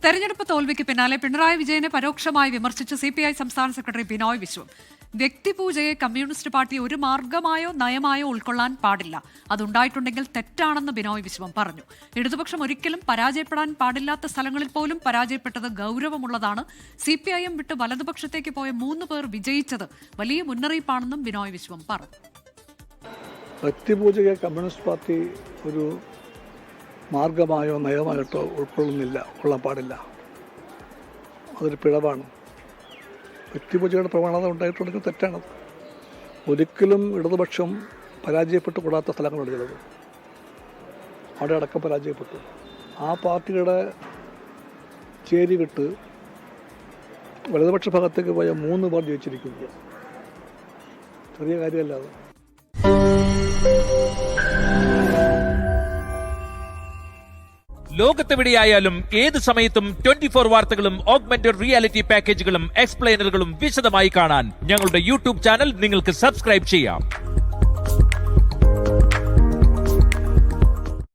തെരഞ്ഞെടുപ്പ് തോൽവിക്ക് പിന്നാലെ പിണറായി വിജയനെ പരോക്ഷമായി വിമർശിച്ച് CPI സംസ്ഥാന secretary Binoy Viswam. വ്യക്തിപൂജയെ communist party ഒരു മാർഗമായോ നയമായോ ഉൾക്കൊള്ളാൻ പാടില്ല. അതുണ്ടായിട്ടുണ്ടെങ്കിൽ തെറ്റാണെന്ന് ബിനോയ് വിശ്വം പറഞ്ഞു. ഇടതുപക്ഷം ഒരിക്കലും പരാജയപ്പെടാൻ പാടില്ലാത്ത സ്ഥലങ്ങളിൽ പോലും പരാജയപ്പെട്ടത് ഗൗരവമുള്ളതാണ്. CPIM വിട്ട് വലതുപക്ഷത്തേക്ക് പോയ 3 പേർ വിജയിച്ചത് വലിയ മുന്നറിയിപ്പാണെന്നും ബിനോയ് വിശ്വം പറഞ്ഞു. വ്യക്തിപൂജയെ കമ്മ്യൂണിസ്റ്റ് പാർട്ടി ഒരു മാർഗമായോ നയമായിട്ടോ ഉൾക്കൊള്ളാൻ പാടില്ല. അതൊരു പിഴവാണ്. വ്യക്തിപൂജയുടെ പ്രവണത ഉണ്ടായിട്ടുണ്ടെങ്കിൽ തെറ്റാണത്. ഒരിക്കലും ഇടതുപക്ഷം പരാജയപ്പെട്ടു കൂടാത്ത സ്ഥലങ്ങളുണ്ട് ചിലത്. അവിടെ അടക്കം പരാജയപ്പെട്ടു. ആ പാർട്ടിയുടെ ചേരി വിട്ട് വലതുപക്ഷ ഭാഗത്തേക്ക് പോയ 3 പേർ ജയിച്ചിരിക്കുന്നു. ചെറിയ കാര്യമല്ല അത്. ലോകത്തെവിടെയായാലും ഏത് സമയത്തും 24 വാർത്തകളും ഓഗ്മെന്റഡ് റിയാലിറ്റി പാക്കേജുകളും എക്സ്പ്ലെയിനറുകളും വിശദമായി കാണാൻ ഞങ്ങളുടെ YouTube ചാനൽ നിങ്ങൾക്ക് സബ്സ്ക്രൈബ് ചെയ്യാം.